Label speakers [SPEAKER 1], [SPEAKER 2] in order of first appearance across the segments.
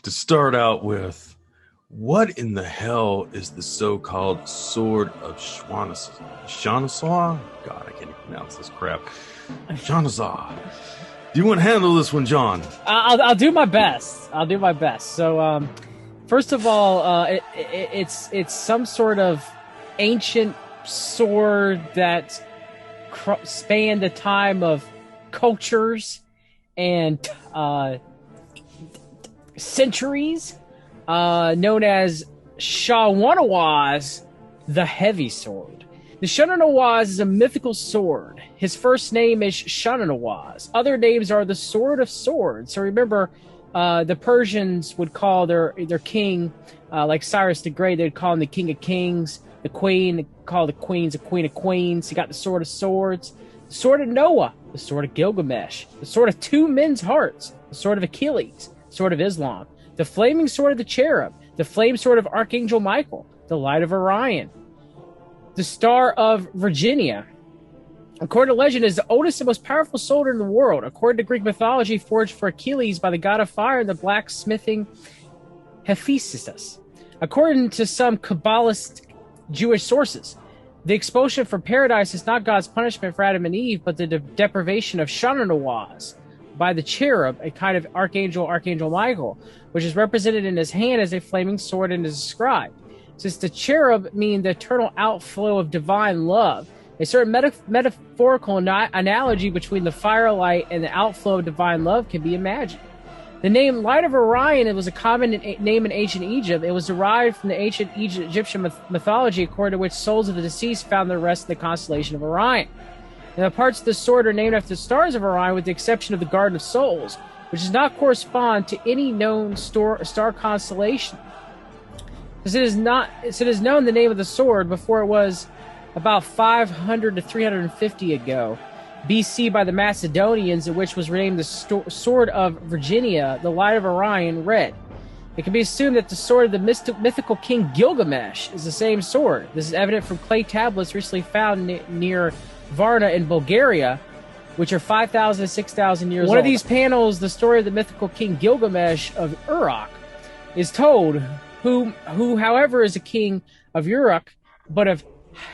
[SPEAKER 1] to start out with, what in the hell is the so-called Sword of Shanasaw? God, I can't even pronounce this crap. Shanasaw. Do you want to handle this one, John?
[SPEAKER 2] I'll do my best. So, first of all, it's some sort of ancient sword that spanned the time of cultures and centuries, known as Shawanawaz, the Heavy Sword. The Shawanawaz is a mythical sword. His first name is Shawanawaz. Other names are the Sword of Swords. So remember, the Persians would call their king, like Cyrus the Great, they'd call him the King of Kings. The Queen, they call the Queens the Queen of Queens. You got the Sword of Swords, the Sword of Noah, the Sword of Gilgamesh, the Sword of Two Men's Hearts, the Sword of Achilles, the Sword of Islam, the Flaming Sword of the Cherub, the Flame Sword of Archangel Michael, the Light of Orion, the Star of Virginia. According to legend, is the oldest and most powerful sword in the world. According to Greek mythology, forged for Achilles by the god of fire and the blacksmithing Hephaestus. According to some Kabbalist Jewish sources, the expulsion from paradise is not God's punishment for Adam and Eve, but the deprivation of Shawanawaz by the cherub, a kind of Archangel Michael, which is represented in his hand as a flaming sword and is described. Since the cherub mean the eternal outflow of divine love, a certain metaphorical analogy between the firelight and the outflow of divine love can be imagined. The name Light of Orion, it was a common name in ancient Egypt. It was derived from the ancient Egyptian mythology, according to which souls of the deceased found their rest in the constellation of Orion. And the parts of the sword are named after the stars of Orion, with the exception of the Garden of Souls, which does not correspond to any known star constellation. Because it is known the name of the sword before it was about 500 to 350 ago. BC by the Macedonians, in which was renamed the Sword of Virginia, the Light of Orion, red. It can be assumed that the sword of the mythical king Gilgamesh is the same sword. This is evident from clay tablets recently found near Varna in Bulgaria, which are 5,000 to 6,000 years old. One of these panels, the story of the mythical king Gilgamesh of Uruk, is told, who however is a king of Uruk, but of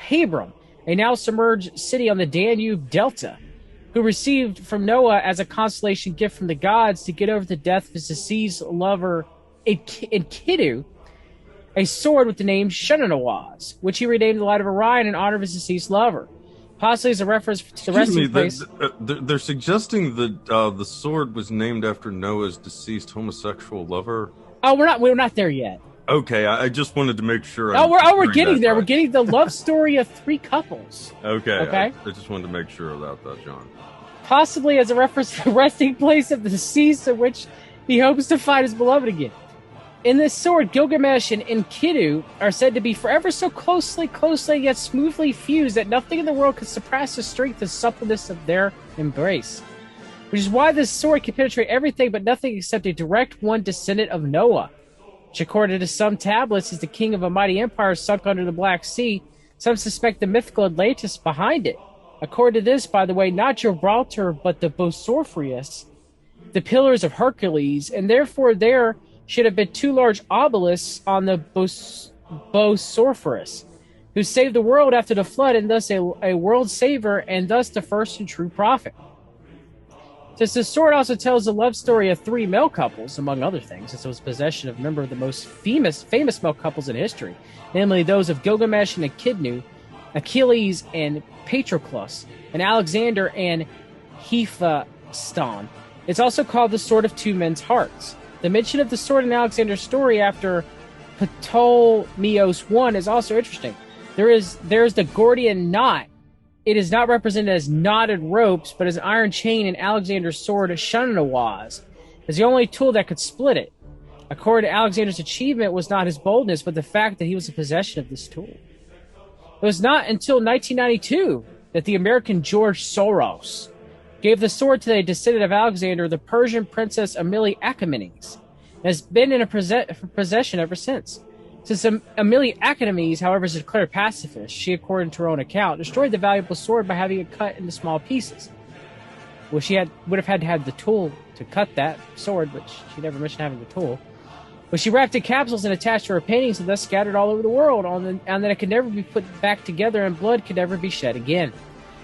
[SPEAKER 2] Hebron, a now submerged city on the Danube Delta, who received from Noah as a consolation gift from the gods to get over the death of his deceased lover Enkidu, a sword with the name Shawanawaz, which he renamed the Light of Orion in honor of his deceased lover. Possibly as a reference to the resting place.
[SPEAKER 1] They're suggesting that the sword was named after Noah's deceased homosexual lover.
[SPEAKER 2] Oh, we're not there yet.
[SPEAKER 1] Okay, I just wanted to make sure.
[SPEAKER 2] We're getting there. Right. We're getting the love story of three couples.
[SPEAKER 1] Okay. I just wanted to make sure about that, John.
[SPEAKER 2] Possibly as a reference to the resting place of the deceased, in which he hopes to find his beloved again. In this sword, Gilgamesh and Enkidu are said to be forever so closely yet smoothly fused that nothing in the world could surpass the strength and suppleness of their embrace. Which is why this sword can penetrate everything but nothing except a direct one descendant of Noah, which according to some tablets is the king of a mighty empire sunk under the Black Sea. Some suspect the mythical Atlantis behind it. According to this, by the way, not Gibraltar, but the Bosphorus, the pillars of Hercules, and therefore there should have been two large obelisks on the Bosphorus, who saved the world after the flood, and thus a world saver, and thus the first and true prophet. Since the sword also tells the love story of three male couples, among other things, since it was possession of a member of the most famous male couples in history, namely those of Gilgamesh and Echidnu, Achilles and Patroclus, and Alexander and Hephaestion. It's also called the Sword of Two Men's Hearts. The mention of the sword in Alexander's story after Ptolemaeus I is also interesting. There's the Gordian knot. It is not represented as knotted ropes, but as an iron chain in Alexander's sword, Shawanawaz, is the only tool that could split it. According to Alexander's achievement was not his boldness, but the fact that he was in possession of this tool. It was not until 1992 that the American George Soros gave the sword to the descendant of Alexander, the Persian princess Amelie Achaemenes, and has been in possession ever since. Since Amelie Achaemenes, however, is a declared pacifist, she, according to her own account, destroyed the valuable sword by having it cut into small pieces. Well, she would have had to have the tool to cut that sword, which she never mentioned having the tool. But she wrapped in capsules and attached to her paintings and thus scattered all over the world, and that it could never be put back together and blood could never be shed again.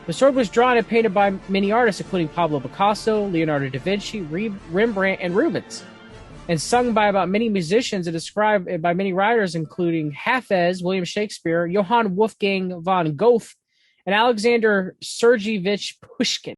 [SPEAKER 2] The sword was drawn and painted by many artists, including Pablo Picasso, Leonardo da Vinci, Rembrandt, and Rubens, and sung by about many musicians and described by many writers, including Hafez, William Shakespeare, Johann Wolfgang von Goethe, and Alexander Sergeyevich Pushkin.